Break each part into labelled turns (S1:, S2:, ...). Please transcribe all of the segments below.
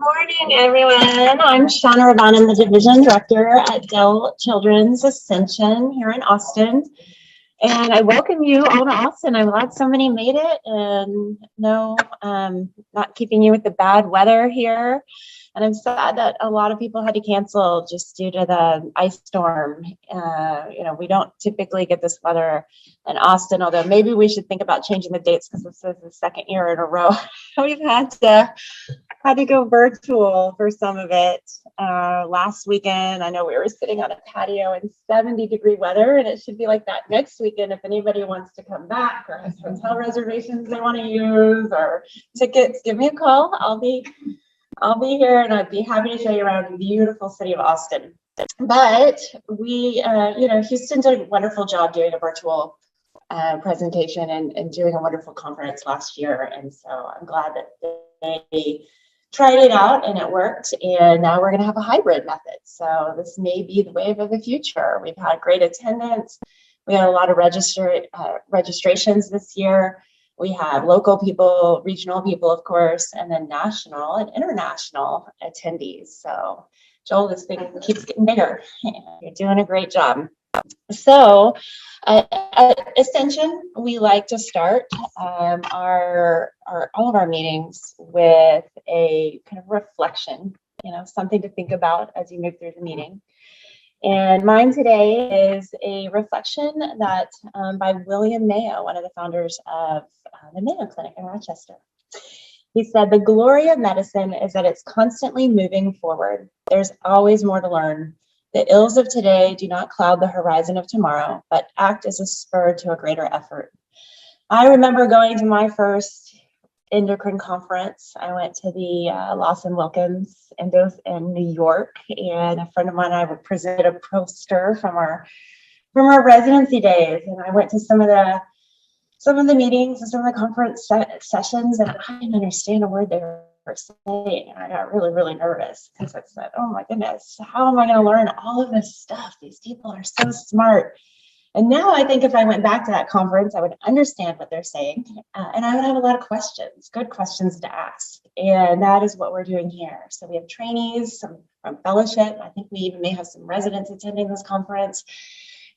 S1: Morning, everyone. I'm Shauna Raban. I'm the Division Director at Dell Children's Ascension here in Austin. And I welcome you all to Austin. I'm glad so many made it, and no, not keeping you with the bad weather here. And I'm sad that a lot of people had to cancel just due to the ice storm. We don't typically get this weather in Austin, although maybe we should think about changing the dates because this is the second year in a row we've had to go virtual for some of it. Last weekend, I know we were sitting on a patio in 70-degree weather, and it should be like that next weekend. If anybody wants to come back or has hotel reservations they want to use or tickets, give me a call. I'll be here, and I'd be happy to show you around the beautiful city of Austin. But Houston did a wonderful job doing a virtual presentation and doing a wonderful conference last year, and so I'm glad that they tried it out and it worked, and now we're going to have a hybrid method. So this may be the wave of the future. We've had great attendance. We had a lot of registrations this year. We have local people, regional people, of course, and then national and international attendees. So Joel, this thing keeps getting bigger. You're doing a great job. So at Ascension, we like to start all of our meetings with a kind of reflection, something to think about as you move through the meeting. And mine today is a reflection that by William Mayo, one of the founders of the Mayo Clinic in Rochester. He said, "The glory of medicine is that it's constantly moving forward. There's always more to learn. The ills of today do not cloud the horizon of tomorrow, but act as a spur to a greater effort." I remember going to my first endocrine conference. I went to the Lawson Wilkins Endos in New York, and a friend of mine and I presented a poster from our residency days, and I went to some of the meetings and some of the conference sessions, and I didn't understand a word they were saying. I got really, really nervous because I said, "Oh my goodness, how am I going to learn all of this stuff? These people are so smart." And now I think if I went back to that conference, I would understand what they're saying, and I would have a lot of questions, good questions to ask. And that is what we're doing here. So we have trainees, some from fellowship. I think we even may have some residents attending this conference.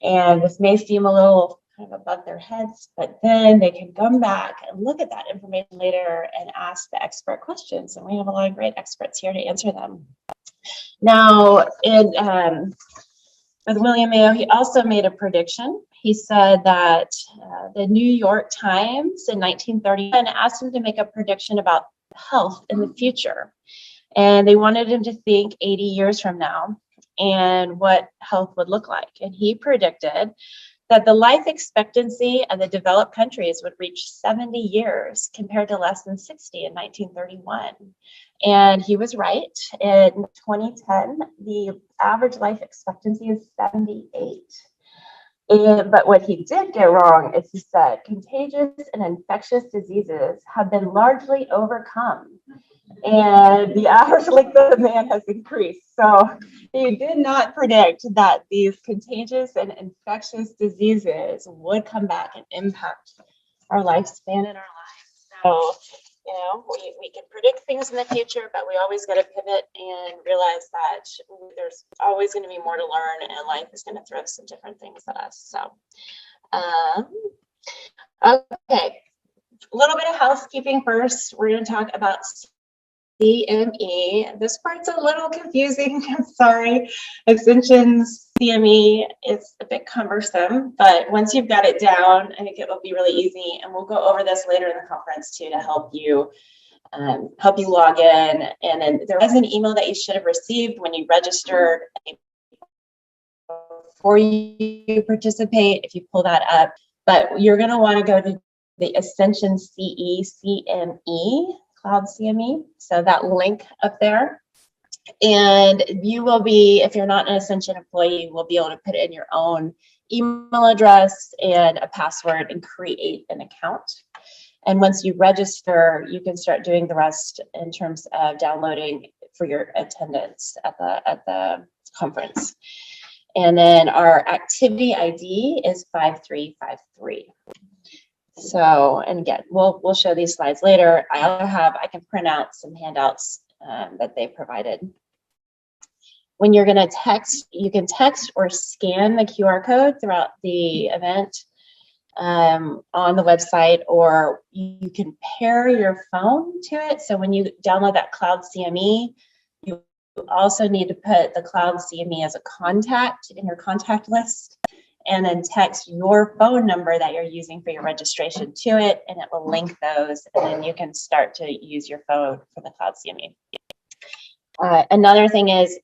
S1: And this may seem a little kind of above their heads, but then they can come back and look at that information later and ask the expert questions. And we have a lot of great experts here to answer them. Now, with William Mayo, he also made a prediction. He said that the New York Times in 1931 asked him to make a prediction about health in the future. And they wanted him to think 80 years from now and what health would look like. And he predicted that the life expectancy of the developed countries would reach 70 years compared to less than 60 in 1931. And he was right. In 2010, the average life expectancy is 78. But what he did get wrong is he said contagious and infectious diseases have been largely overcome, and the average length of man has increased. So he did not predict that these contagious and infectious diseases would come back and impact our lifespan in our lives. So, we can predict things in the future, but we always got to pivot and realize that there's always going to be more to learn, and life is going to throw some different things at us. So, okay, a little bit of housekeeping first. We're going to talk about CME. This part's a little confusing. I'm sorry. Ascension's CME is a bit cumbersome, but once you've got it down, I think it will be really easy. And we'll go over this later in the conference too to help you log in. And then there was an email that you should have received when you registered before you participate, if you pull that up. But you're going to want to go to the Ascension CME. Cloud CME, so that link up there, and you will be, if you're not an Ascension employee, you will be able to put in your own email address and a password and create an account. And once you register, you can start doing the rest in terms of downloading for your attendance at the conference. And then our activity ID is 5353. So, and again, we'll show these slides later. I can print out some handouts that they provided. When you're going to text, you can text or scan the QR code throughout the event on the website, or you can pair your phone to it. So when you download that Cloud CME, you also need to put the Cloud CME as a contact in your contact list, and then text your phone number that you're using for your registration to it, and it will link those, and then you can start to use your phone for the Cloud CME. Another thing is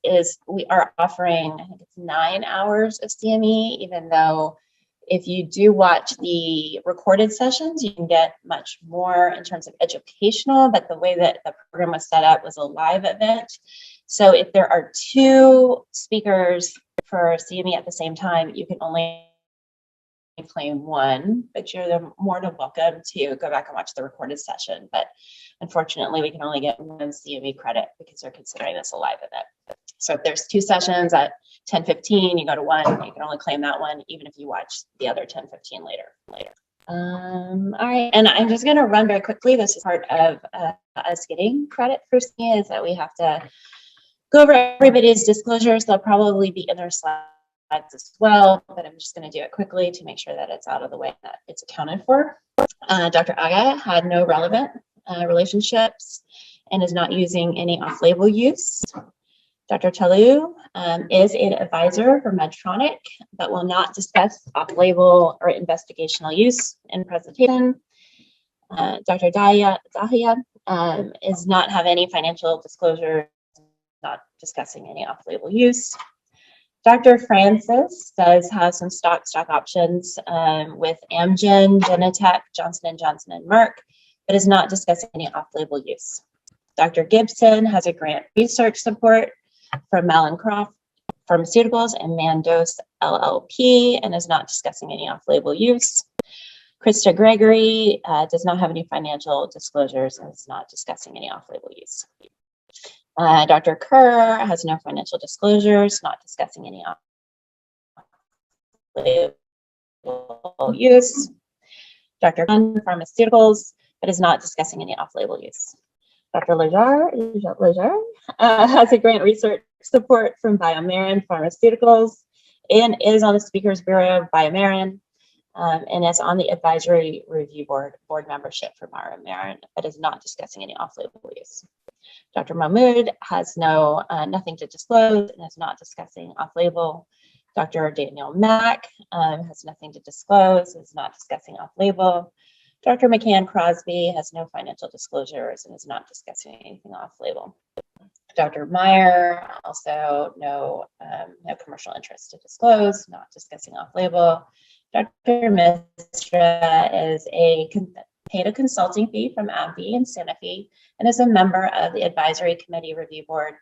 S1: we are offering, I think it's 9 hours of CME, even though if you do watch the recorded sessions, you can get much more in terms of educational, but the way that the program was set up was a live event. So if there are 2 speakers for CME at the same time, you can only claim 1, but you're more than welcome to go back and watch the recorded session. But unfortunately, we can only get 1 CME credit because they're considering this a live event. So if there's 2 sessions at 10:15, you go to 1, you can only claim that one, even if you watch the other 10:15 later. All right, and I'm just gonna run very quickly. This is part of us getting credit for CME, is that we have to go over everybody's disclosures. They'll probably be in their slides as well, but I'm just going to do it quickly to make sure that it's out of the way, that it's accounted for. Dr. Aga had no relevant relationships and is not using any off-label use. Dr. Talu is an advisor for Medtronic, but will not discuss off-label or investigational use in presentation. Dr. Dahia is not have any financial disclosure, not discussing any off-label use. Dr. Francis does have some stock options with Amgen, Genentech, Johnson & Johnson, and Merck, but is not discussing any off-label use. Dr. Gibson has a grant research support from Mallinckrodt Pharmaceuticals and Mandos LLP, and is not discussing any off-label use. Krista Gregory does not have any financial disclosures and is not discussing any off-label use. Dr. Kerr has no financial disclosures, not discussing any off-label use. Dr. Gunn, pharmaceuticals, but is not discussing any off-label use. Dr. Lejar has a grant research support from BioMarin Pharmaceuticals and is on the Speakers Bureau of BioMarin, and is on the advisory review board membership for BioMarin, but is not discussing any off-label use. Dr. Mahmood has nothing to disclose and is not discussing off-label. Dr. Daniel Mack has nothing to disclose, is not discussing off-label. Dr. McCann Crosby has no financial disclosures and is not discussing anything off-label. Dr. Meyer, also no commercial interest to disclose, not discussing off-label. Dr. Mistra is paid a consulting fee from AbbVie and Sanofi, and is a member of the advisory committee review board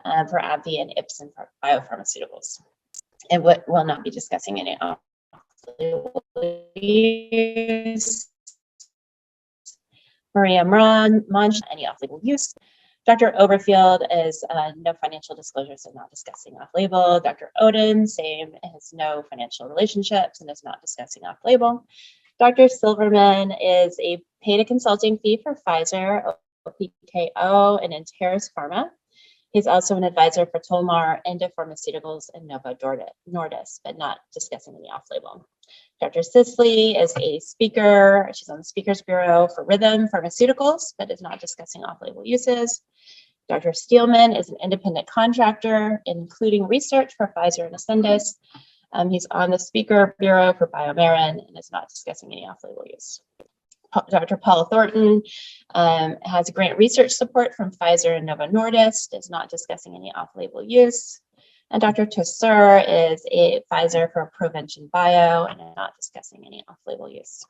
S1: for AbbVie and Ipsen Biopharmaceuticals, and will not be discussing any off-label use. Maria Monch, any off-label use. Dr. Overfield is no financial disclosures and not discussing off-label. Dr. Oden, same, has no financial relationships and is not discussing off-label. Dr. Silverman is paid a consulting fee for Pfizer, OPKO, and Enteris Pharma. He's also an advisor for Tolmar, Endo Pharmaceuticals, and Novo Nordisk, but not discussing any off-label. Dr. Sisley is a speaker. She's on the Speakers Bureau for Rhythm Pharmaceuticals, but is not discussing off-label uses. Dr. Steelman is an independent contractor, including research for Pfizer and Ascendis. He's on the Speaker Bureau for BioMarin and is not discussing any off-label use. Dr. Paul Thornton has grant research support from Pfizer and Novo Nordisk, is not discussing any off-label use. And Dr. Tosseur is a Pfizer for Provention Bio and is not discussing any off-label use.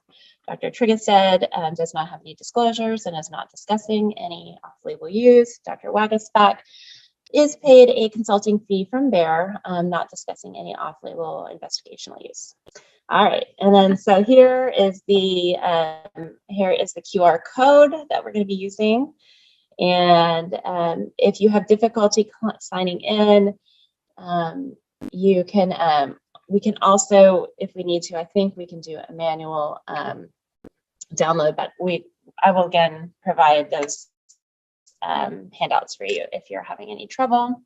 S1: Dr. Triggersted does not have any disclosures and is not discussing any off-label use. Dr. Wagaspak is paid a consulting fee from Bayer, not discussing any off-label investigational use. All right, and then so here is the QR code that we're going to be using, and if you have difficulty signing in, you can. We can also, if we need to, I think we can do a manual download, but I will again provide those handouts for you if you're having any trouble.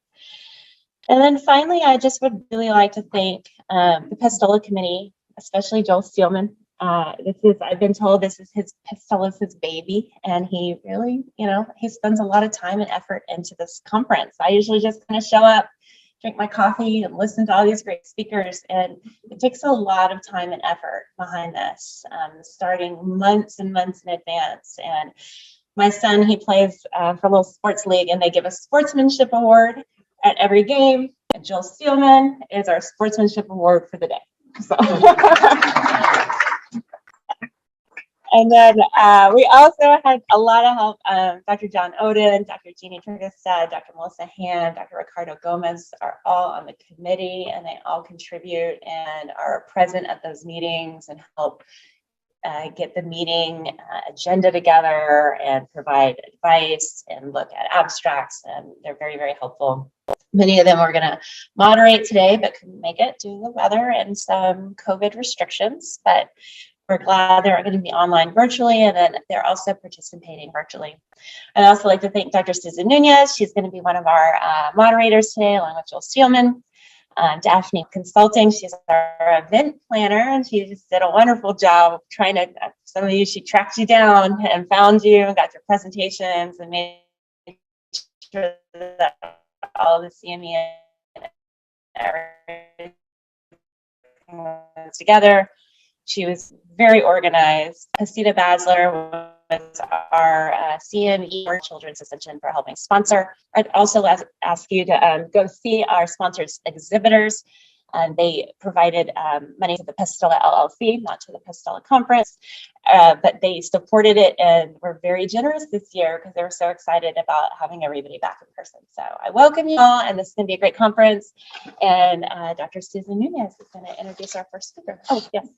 S1: And then finally, I just would really like to thank the PESTOLA committee, especially Joel Steelman. I've been told this is PESTOLA's his baby, and he really, he spends a lot of time and effort into this conference. I usually just kind of show up, drink my coffee, and listen to all these great speakers, and it takes a lot of time and effort behind this, starting months and months in advance. And my son, he plays for a little sports league, and they give a sportsmanship award at every game, and Joel Steelman is our sportsmanship award for the day. So. And then we also had a lot of help. Dr. John Oden, Dr. Jeannie Turgestad, Dr. Melissa Hand, Dr. Ricardo Gomez are all on the committee, and they all contribute and are present at those meetings and help get the meeting agenda together and provide advice and look at abstracts, and they're very, very helpful. Many of them are going to moderate today, but couldn't make it due to the weather and some COVID restrictions, but we're glad they're going to be online virtually, and then they're also participating virtually. I'd also like to thank Dr. Susan Nunez. She's going to be one of our moderators today, along with Joel Steelman. Daphne Consulting, she's our event planner, and she just did a wonderful job trying to, some of you, she tracked you down and found you and got your presentations and made sure that all the CME and everything was together. She was very organized. Hasita Basler was our CME or Children's Ascension for helping sponsor. I'd also ask you to go see our sponsors exhibitors. They provided money to the PESTOLA LLC, not to the PESTOLA conference, but they supported it and were very generous this year because they were so excited about having everybody back in person. So I welcome you all, and this is going to be a great conference. And Dr. Susan Nunez is going to introduce our first speaker. Oh, yes.